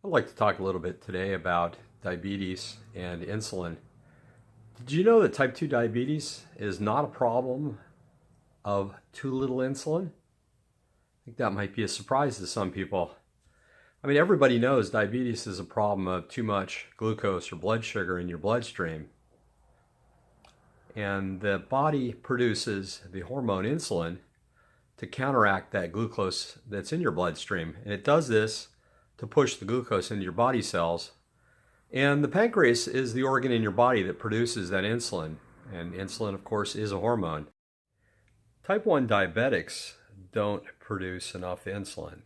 I'd like to talk a little bit today about diabetes and insulin. Did you know that type 2 diabetes is not a problem of too little insulin? I think that might be a surprise to some people. I mean, everybody knows diabetes is a problem of too much glucose or blood sugar in your bloodstream. And the body produces the hormone insulin to counteract that glucose that's in your bloodstream. And it does this to push the glucose into your body cells. And the pancreas is the organ in your body that produces that insulin. And insulin, of course, is a hormone. Type 1 diabetics don't produce enough insulin.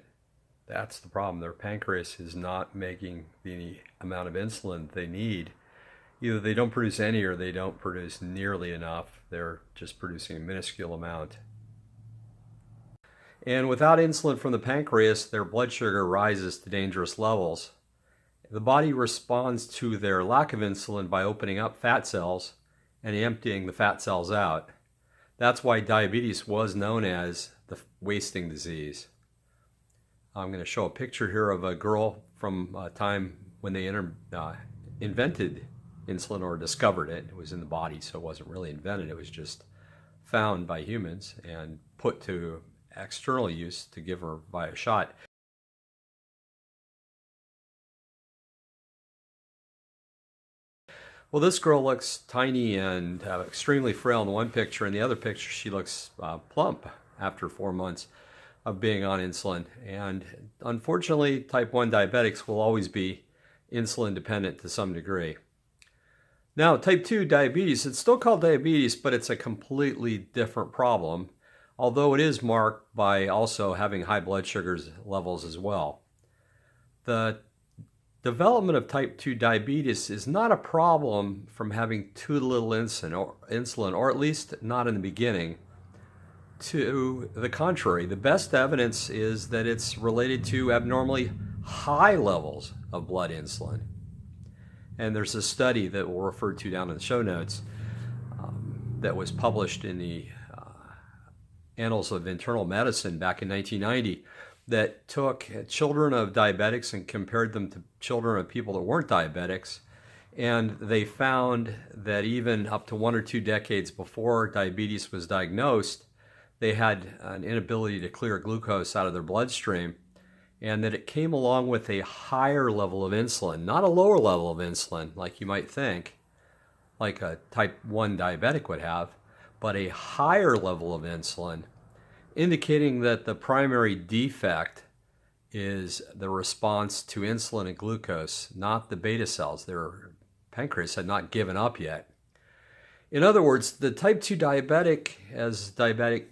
That's the problem. Their pancreas is not making the amount of insulin they need. Either they don't produce any or they don't produce nearly enough. They're just producing a minuscule amount. And without insulin from the pancreas, their blood sugar rises to dangerous levels. The body responds to their lack of insulin by opening up fat cells and emptying the fat cells out. That's why diabetes was known as the wasting disease. I'm going to show a picture here of a girl from a time when they invented insulin or discovered it. It was in the body, so it wasn't really invented. It was just found by humans and put to external use to give her by a shot. Well, this girl looks tiny and extremely frail in the one picture. In the other picture, she looks plump after 4 months of being on insulin. And unfortunately, type 1 diabetics will always be insulin dependent to some degree. Now, type 2 diabetes, it's still called diabetes, but it's a completely different problem, although it is marked by also having high blood sugar levels as well. The development of type 2 diabetes is not a problem from having too little insulin, or at least not in the beginning. To the contrary, the best evidence is that it's related to abnormally high levels of blood insulin. And there's a study that we'll refer to down in the show notes that was published in the Annals of Internal Medicine back in 1990 that took children of diabetics and compared them to children of people that weren't diabetics. And they found that even up to 1 or 2 decades before diabetes was diagnosed, they had an inability to clear glucose out of their bloodstream, and that it came along with a higher level of insulin, not a lower level of insulin like you might think, like a type 1 diabetic would have, but a higher level of insulin, indicating that the primary defect is the response to insulin and glucose, not the beta cells. Their pancreas had not given up yet. In other words, the type 2 diabetic, as diabetic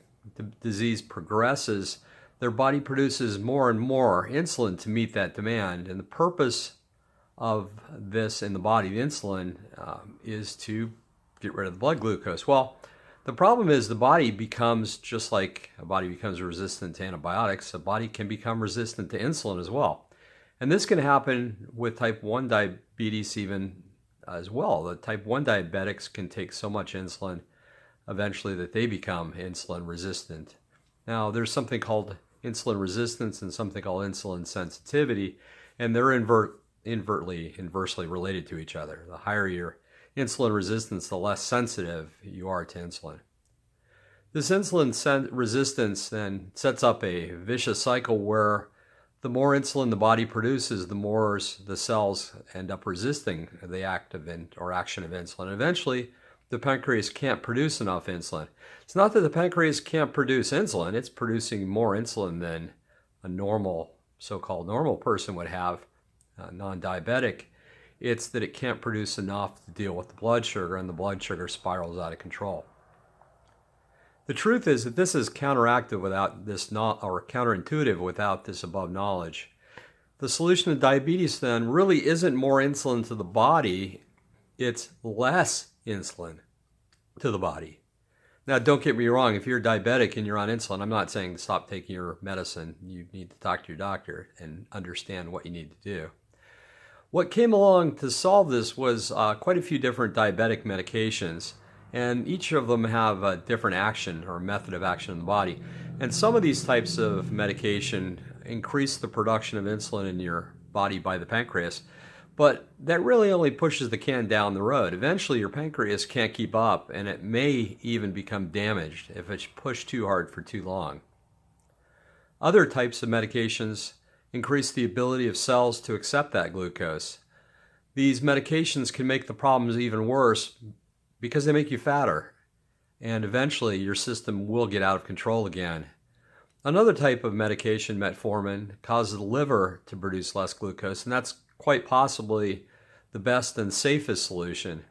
disease progresses, their body produces more and more insulin to meet that demand. And the purpose of this in the body, the insulin, is to get rid of the blood glucose. Well, the problem is the body becomes, just like a body becomes resistant to antibiotics, a body can become resistant to insulin as well. And this can happen with type 1 diabetes even as well. The type 1 diabetics can take so much insulin eventually that they become insulin resistant. Now, there's something called insulin resistance and something called insulin sensitivity, and they're inversely related to each other. The higher your insulin resistance, the less sensitive you are to insulin. This insulin resistance then sets up a vicious cycle where the more insulin the body produces, the more the cells end up resisting the action of insulin. Eventually, the pancreas can't produce enough insulin. It's not that the pancreas can't produce insulin, it's producing more insulin than a normal, so-called normal person would have, non-diabetic. It's that it can't produce enough to deal with the blood sugar, and the blood sugar spirals out of control. The truth is that this is counterintuitive without this above knowledge. The solution to diabetes then really isn't more insulin to the body, it's less insulin to the body. Now, don't get me wrong, if you're diabetic and you're on insulin, I'm not saying stop taking your medicine. You need to talk to your doctor and understand what you need to do. What came along to solve this was quite a few different diabetic medications, and each of them have a different action or method of action in the body. And some of these types of medication increase the production of insulin in your body by the pancreas. But that really only pushes the can down the road. Eventually, your pancreas can't keep up, and it may even become damaged if it's pushed too hard for too long. Other types of medications increase the ability of cells to accept that glucose. These medications can make the problems even worse because they make you fatter, and eventually your system will get out of control again. Another type of medication, metformin, causes the liver to produce less glucose, and that's quite possibly the best and safest solution.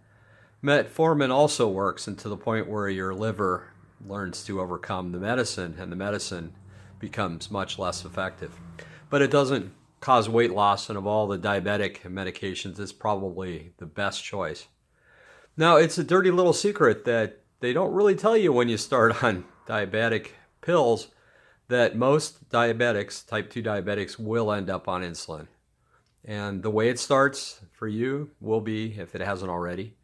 Metformin also works to the point where your liver learns to overcome the medicine, and the medicine becomes much less effective. But it doesn't cause weight loss, and of all the diabetic medications, it's probably the best choice. Now, it's a dirty little secret that they don't really tell you when you start on diabetic pills that most diabetics, type 2 diabetics, will end up on insulin. And the way it starts for you will be, if it hasn't already,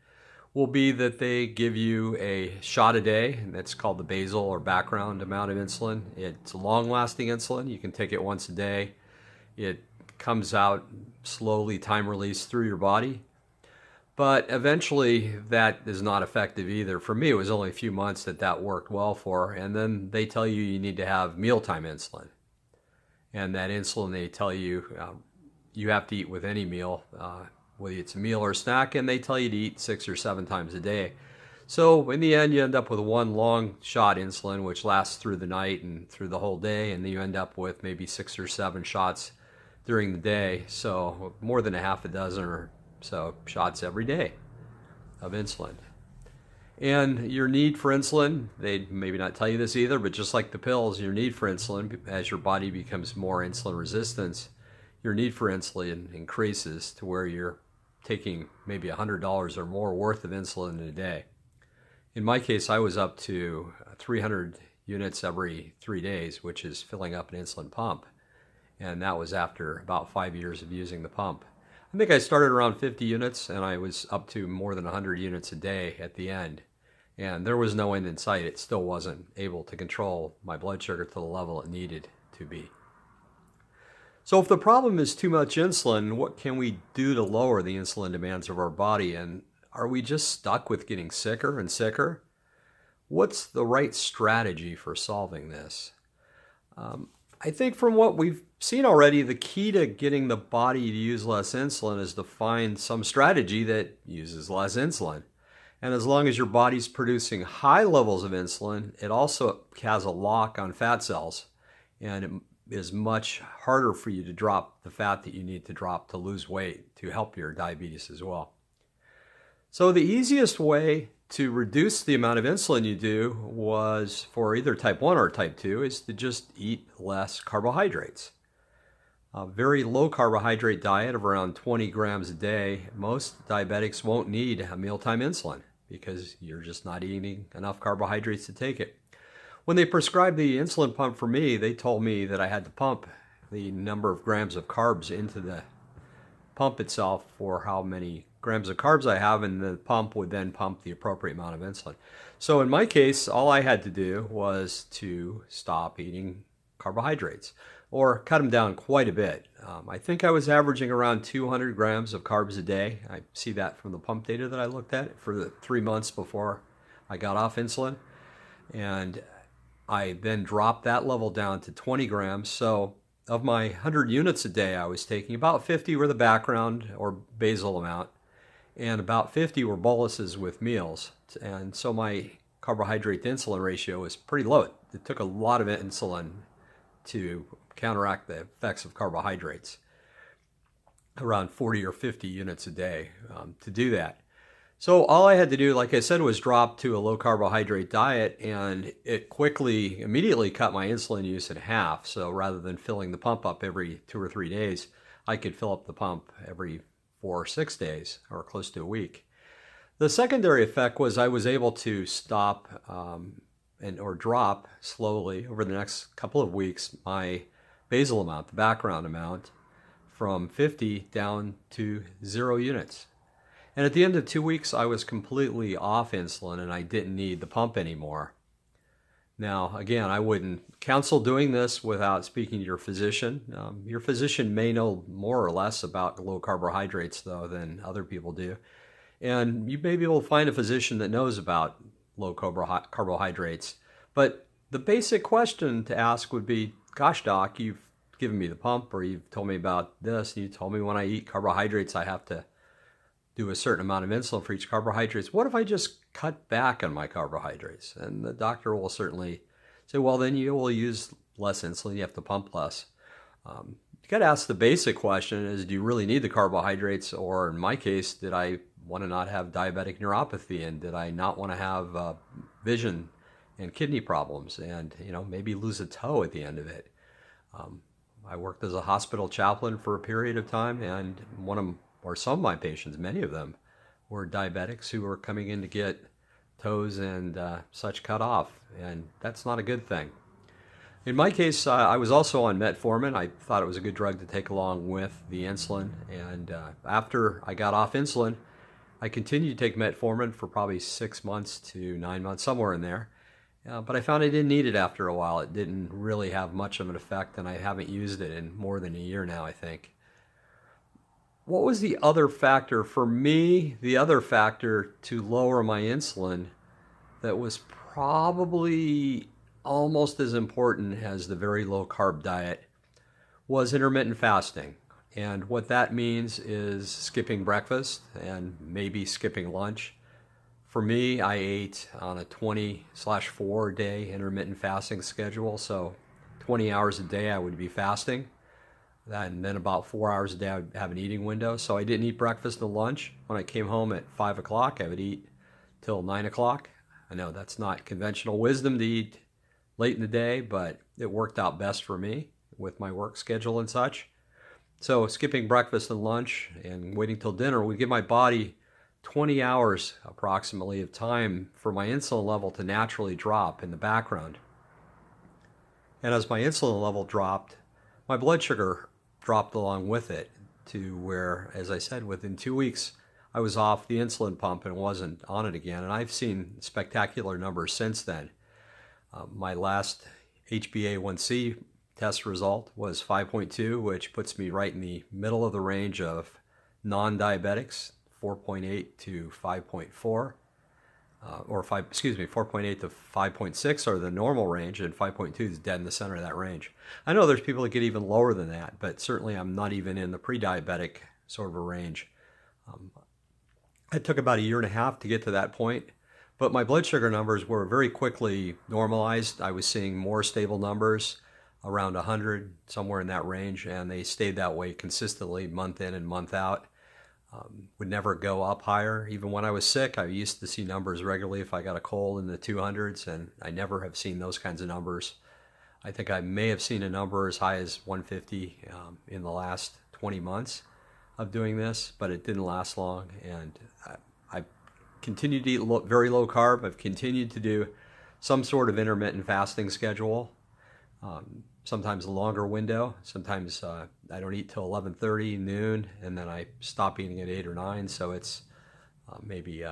will be that they give you a shot a day, and that's called the basal or background amount of insulin. It's long-lasting insulin. You can take it once a day. It comes out slowly, time release through your body. But eventually that is not effective either. For me, it was only a few months that worked well for, and then they tell you need to have mealtime insulin. And that insulin, they tell you you have to eat with any meal, whether it's a meal or a snack, and they tell you to eat 6 or 7 times a day. So in the end, you end up with one long shot insulin, which lasts through the night and through the whole day, and then you end up with maybe 6 or 7 shots during the day. So more than a half a dozen or so shots every day of insulin. And your need for insulin, they maybe not tell you this either, but just like the pills, your need for insulin, as your body becomes more insulin resistant, your need for insulin increases to where you're taking maybe $100 or more worth of insulin in a day. In my case, I was up to 300 units every 3 days, which is filling up an insulin pump. And that was after about 5 years of using the pump. I think I started around 50 units, and I was up to more than 100 units a day at the end. And there was no end in sight. It still wasn't able to control my blood sugar to the level it needed to be. So if the problem is too much insulin, what can we do to lower the insulin demands of our body? And are we just stuck with getting sicker and sicker? What's the right strategy for solving this? I think from what we've seen already, the key to getting the body to use less insulin is to find some strategy that uses less insulin. And as long as your body's producing high levels of insulin, it also has a lock on fat cells, and it is much harder for you to drop the fat that you need to drop to lose weight to help your diabetes as well. So the easiest way to reduce the amount of insulin you do was for either type 1 or type 2 is to just eat less carbohydrates. A very low carbohydrate diet of around 20 grams a day, most diabetics won't need a mealtime insulin because you're just not eating enough carbohydrates to take it. When they prescribed the insulin pump for me, they told me that I had to pump the number of grams of carbs into the pump itself for how many grams of carbs I have, and the pump would then pump the appropriate amount of insulin. So in my case, all I had to do was to stop eating carbohydrates or cut them down quite a bit. I think I was averaging around 200 grams of carbs a day. I see that from the pump data that I looked at for the 3 months before I got off insulin. And I then dropped that level down to 20 grams. So of my 100 units a day I was taking, about 50 were the background or basal amount, and about 50 were boluses with meals. And so my carbohydrate to insulin ratio was pretty low. It took a lot of insulin to counteract the effects of carbohydrates, around 40 or 50 units a day to do that. So all I had to do, like I said, was drop to a low carbohydrate diet, and it immediately cut my insulin use in half. So rather than filling the pump up every 2 or 3 days, I could fill up the pump every 4 or 6 days, or close to a week. The secondary effect was I was able to stop or drop slowly over the next couple of weeks my basal amount, the background amount, from 50 down to 0 units. And at the end of 2 weeks, I was completely off insulin and I didn't need the pump anymore. Now, again, I wouldn't counsel doing this without speaking to your physician. Your physician may know more or less about low carbohydrates, though, than other people do. And you may be able to find a physician that knows about low carbohydrates. But the basic question to ask would be, gosh, doc, you've given me the pump, or you've told me about this, and you told me when I eat carbohydrates, I have to do a certain amount of insulin for each carbohydrates. What if I just cut back on my carbohydrates? And the doctor will certainly say, well, then you will use less insulin. You have to pump less. You got to ask the basic question is, do you really need the carbohydrates? Or in my case, did I want to not have diabetic neuropathy? And did I not want to have vision and kidney problems? And, maybe lose a toe at the end of it. I worked as a hospital chaplain for a period of time, and some of my patients, many of them, were diabetics who were coming in to get toes and such cut off, and that's not a good thing. In my case, I was also on metformin. I thought it was a good drug to take along with the insulin, and after I got off insulin, I continued to take metformin for probably 6 months to 9 months, somewhere in there. But I found I didn't need it after a while. It didn't really have much of an effect, and I haven't used it in more than a year now, I think. What was the other factor? For me, the other factor to lower my insulin that was probably almost as important as the very low carb diet was intermittent fasting. And what that means is skipping breakfast and maybe skipping lunch. For me, I ate on a 20/4 day intermittent fasting schedule. So 20 hours a day I would be fasting. And then about 4 hours a day I would have an eating window. So I didn't eat breakfast and lunch. When I came home at 5 o'clock, I would eat till 9 o'clock. I know that's not conventional wisdom to eat late in the day, but it worked out best for me with my work schedule and such. So skipping breakfast and lunch and waiting till dinner would give my body 20 hours approximately of time for my insulin level to naturally drop in the background. And as my insulin level dropped, my blood sugar dropped along with it to where, as I said, within 2 weeks, I was off the insulin pump and wasn't on it again. And I've seen spectacular numbers since then. My last HbA1c test result was 5.2, which puts me right in the middle of the range of non-diabetics, 4.8 to 5.4, 4.8 to 5.6 are the normal range, and 5.2 is dead in the center of that range. I know there's people that get even lower than that, but certainly I'm not even in the pre-diabetic sort of a range. It took about a year and a half to get to that point, but my blood sugar numbers were very quickly normalized. I was seeing more stable numbers, around 100, somewhere in that range, and they stayed that way consistently month in and month out. Would never go up higher. Even when I was sick, I used to see numbers regularly if I got a cold in the 200s, and I never have seen those kinds of numbers. I think I may have seen a number as high as 150 in the last 20 months of doing this, but it didn't last long, and I continued to eat very low carb. I've continued to do some sort of intermittent fasting schedule. Sometimes a longer window. Sometimes I don't eat till 11:30 noon, and then I stop eating at 8 or 9. So it's maybe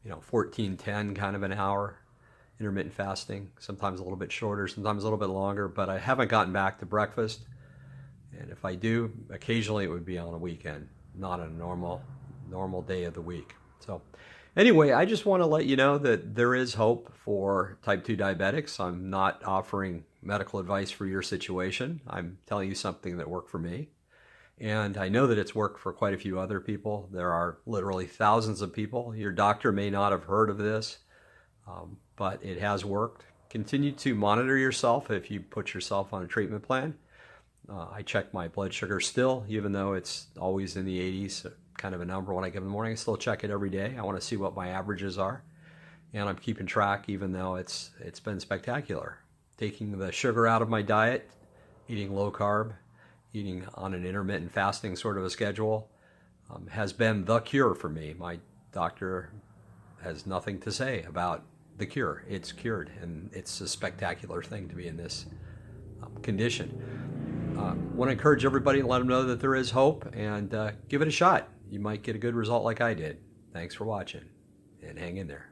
14:10 kind of an hour intermittent fasting. Sometimes a little bit shorter, sometimes a little bit longer. But I haven't gotten back to breakfast. And if I do, occasionally it would be on a weekend, not a normal day of the week. So anyway, I just want to let you know that there is hope for type 2 diabetics. I'm not offering medical advice for your situation. I'm telling you something that worked for me. And I know that it's worked for quite a few other people. There are literally thousands of people. Your doctor may not have heard of this, but it has worked. Continue to monitor yourself if you put yourself on a treatment plan. I check my blood sugar still, even though it's always in the 80s, kind of a number when I get up in the morning. I still check it every day. I want to see what my averages are. And I'm keeping track, even though it's been spectacular. Taking the sugar out of my diet, eating low carb, eating on an intermittent fasting sort of a schedule has been the cure for me. My doctor has nothing to say about the cure. It's cured, and it's a spectacular thing to be in this condition. Want to encourage everybody and let them know that there is hope, and give it a shot. You might get a good result like I did. Thanks for watching, and hang in there.